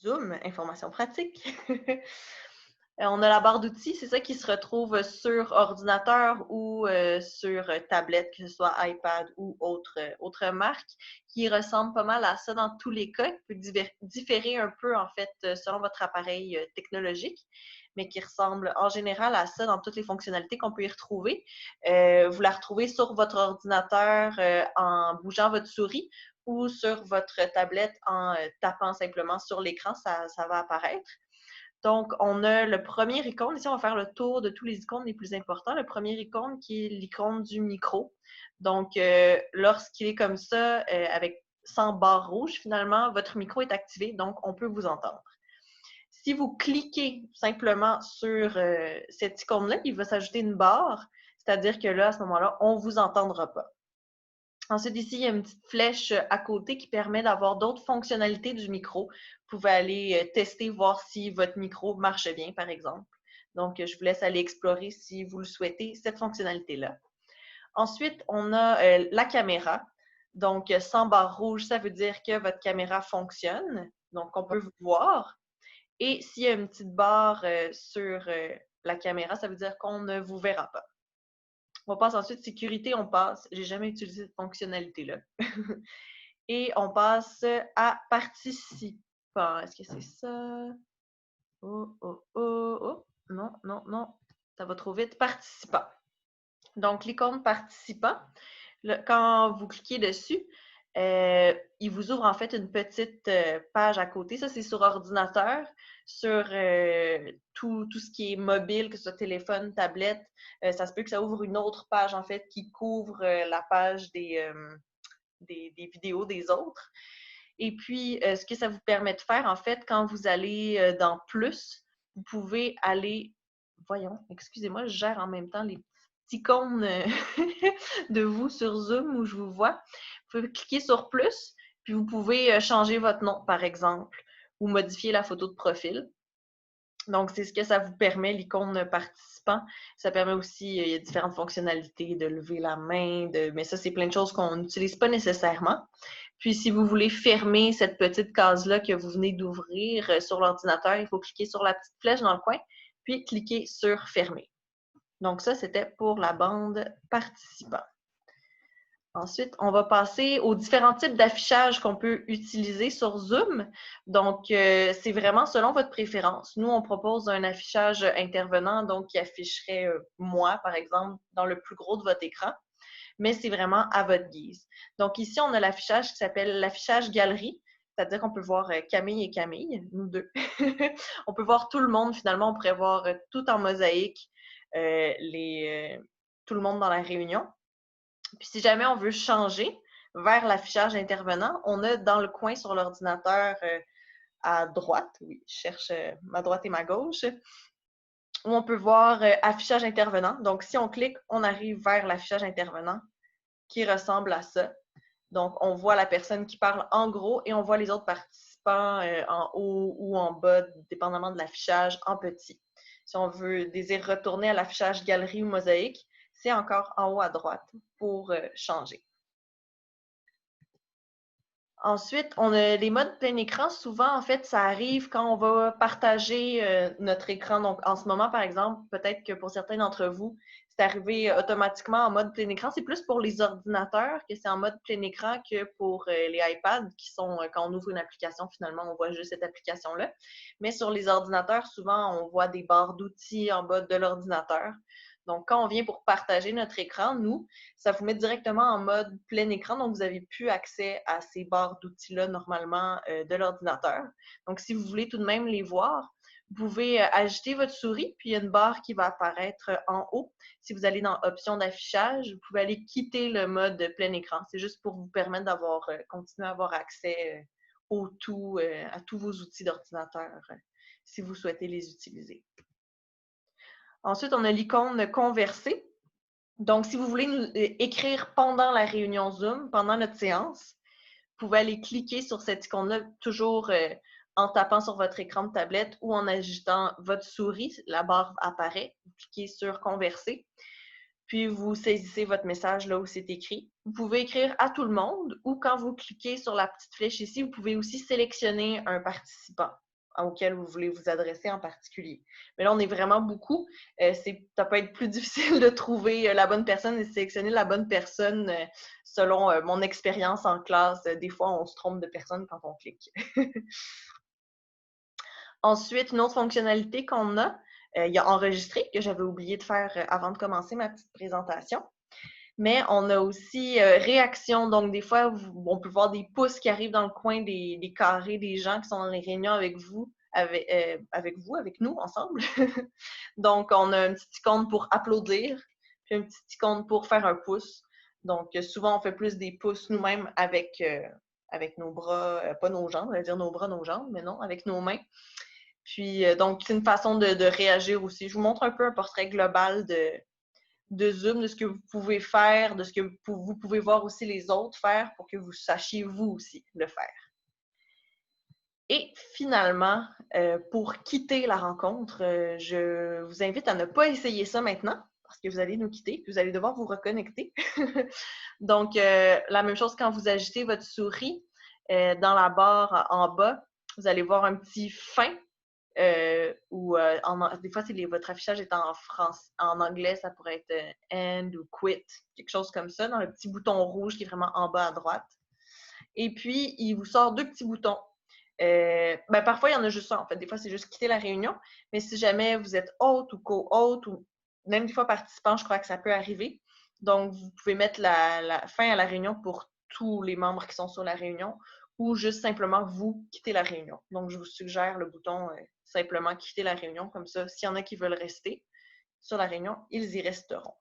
Zoom, information pratique. On a la barre d'outils, c'est ça qui se retrouve sur ordinateur ou sur tablette, que ce soit iPad ou autre marque, qui ressemble pas mal à ça dans tous les cas, qui peut différer un peu en fait selon votre appareil technologique, mais qui ressemble en général à ça dans toutes les fonctionnalités qu'on peut y retrouver. Vous la retrouvez sur votre ordinateur en bougeant votre souris ou sur votre tablette en tapant simplement sur l'écran, ça va apparaître. Donc, on a le premier icône. Ici, on va faire le tour de tous les icônes les plus importants. Le premier icône qui est l'icône du micro. Donc, lorsqu'il est comme ça, avec sans barre rouge, finalement, votre micro est activé, donc on peut vous entendre. Si vous cliquez simplement sur cette icône-là, il va s'ajouter une barre, c'est-à-dire que là, à ce moment-là, on ne vous entendra pas. Ensuite, ici, il y a une petite flèche à côté qui permet d'avoir d'autres fonctionnalités du micro. Vous pouvez aller tester, voir si votre micro marche bien, par exemple. Donc, je vous laisse aller explorer si vous le souhaitez, cette fonctionnalité-là. Ensuite, on a la caméra. Donc, sans barre rouge, ça veut dire que votre caméra fonctionne. Donc, on peut vous voir. Et s'il y a une petite barre sur la caméra, ça veut dire qu'on ne vous verra pas. On passe ensuite sécurité, on passe. J'ai jamais utilisé cette fonctionnalité-là. Et on passe à participant. Est-ce que c'est ça? Oh, oh, oh, oh. Non, non, non. Ça va trop vite. Participant. Donc, l'icône participant, quand vous cliquez dessus, il vous ouvre en fait une petite page à côté. Ça, c'est sur ordinateur, sur tout ce qui est mobile, que ce soit téléphone, tablette. Ça se peut que ça ouvre une autre page en fait qui couvre la page des vidéos des autres. Et puis, ce que ça vous permet de faire, en fait, quand vous allez dans Plus, vous pouvez aller... Voyons, excusez-moi, je gère en même temps les petites icônes de vous sur Zoom où je vous vois. Vous pouvez cliquer sur Plus, puis vous pouvez changer votre nom, par exemple, ou modifier la photo de profil. Donc, c'est ce que ça vous permet, l'icône participant. Ça permet aussi, il y a différentes fonctionnalités de lever la main, mais ça, c'est plein de choses qu'on n'utilise pas nécessairement. Puis, si vous voulez fermer cette petite case-là que vous venez d'ouvrir sur l'ordinateur, il faut cliquer sur la petite flèche dans le coin, puis cliquer sur Fermer. Donc, ça, c'était pour la bande participant. Ensuite, on va passer aux différents types d'affichage qu'on peut utiliser sur Zoom. Donc, c'est vraiment selon votre préférence. Nous, on propose un affichage intervenant, donc qui afficherait moi, par exemple, dans le plus gros de votre écran, mais c'est vraiment à votre guise. Donc, ici, on a l'affichage qui s'appelle l'affichage galerie, c'est-à-dire qu'on peut voir Camille et Camille, nous deux. On peut voir tout le monde, finalement, on pourrait voir tout en mosaïque, tout le monde dans la réunion. Puis si jamais on veut changer vers l'affichage intervenant, on a dans le coin sur l'ordinateur à droite, oui, je cherche ma droite et ma gauche, où on peut voir affichage intervenant. Donc, si on clique, on arrive vers l'affichage intervenant qui ressemble à ça. Donc, on voit la personne qui parle en gros et on voit les autres participants en haut ou en bas, dépendamment de l'affichage, en petit. Si on désire retourner à l'affichage galerie ou mosaïque, c'est encore en haut à droite pour changer. Ensuite, on a les modes plein écran. Souvent, en fait, ça arrive quand on va partager notre écran. Donc, en ce moment, par exemple, peut-être que pour certains d'entre vous, c'est arrivé automatiquement en mode plein écran. C'est plus pour les ordinateurs que c'est en mode plein écran que pour les iPads qui sont, quand on ouvre une application, finalement, on voit juste cette application-là. Mais sur les ordinateurs, souvent, on voit des barres d'outils en bas de l'ordinateur. Donc, quand on vient pour partager notre écran, nous, ça vous met directement en mode plein écran. Donc, vous n'avez plus accès à ces barres d'outils-là normalement de l'ordinateur. Donc, si vous voulez tout de même les voir, vous pouvez ajouter votre souris, puis il y a une barre qui va apparaître en haut. Si vous allez dans Options d'affichage, vous pouvez aller quitter le mode plein écran. C'est juste pour vous permettre d'avoir continuer à avoir accès à tous vos outils d'ordinateur si vous souhaitez les utiliser. Ensuite, on a l'icône Converser. Donc, si vous voulez nous écrire pendant la réunion Zoom, pendant notre séance, vous pouvez aller cliquer sur cette icône-là, toujours en tapant sur votre écran de tablette ou en agitant votre souris. La barre apparaît. Vous cliquez sur Converser. Puis, vous saisissez votre message là où c'est écrit. Vous pouvez écrire à tout le monde ou quand vous cliquez sur la petite flèche ici, vous pouvez aussi sélectionner un participant. auquel vous voulez vous adresser en particulier. Mais là, on est vraiment beaucoup. Ça peut être plus difficile de trouver la bonne personne et de sélectionner la bonne personne selon mon expérience en classe. Des fois, on se trompe de personne quand on clique. Ensuite, une autre fonctionnalité qu'on a, il y a enregistrer, que j'avais oublié de faire avant de commencer ma petite présentation. Mais on a aussi réaction. Donc, des fois, on peut voir des pouces qui arrivent dans le coin des carrés des gens qui sont dans les réunions avec vous, avec nous, ensemble. Donc, on a une petite icône pour applaudir, puis une petite icône pour faire un pouce. Donc, souvent, on fait plus des pouces nous-mêmes avec nos bras, pas nos jambes, on va dire nos bras, nos jambes, mais non, avec nos mains. Puis, donc, c'est une façon de réagir aussi. Je vous montre un peu un portrait global de Zoom, de ce que vous pouvez faire, de ce que vous pouvez voir aussi les autres faire pour que vous sachiez vous aussi le faire. Et finalement, pour quitter la rencontre, je vous invite à ne pas essayer ça maintenant parce que vous allez nous quitter, puis vous allez devoir vous reconnecter. Donc, la même chose quand vous agitez votre souris dans la barre en bas, vous allez voir un petit fin ou des fois, votre affichage est en France. En anglais, ça pourrait être end ou quit, quelque chose comme ça, dans le petit bouton rouge qui est vraiment en bas à droite. Et puis, il vous sort deux petits boutons. Parfois, il y en a juste un. En fait, des fois, c'est juste quitter la réunion. Mais si jamais vous êtes hôte ou co-hôte ou même des fois participant, je crois que ça peut arriver. Donc, vous pouvez mettre la fin à la réunion pour tous les membres qui sont sur la réunion ou juste simplement vous quitter la réunion. Donc, je vous suggère le bouton simplement quitter la réunion. Comme ça, s'il y en a qui veulent rester sur la réunion, ils y resteront.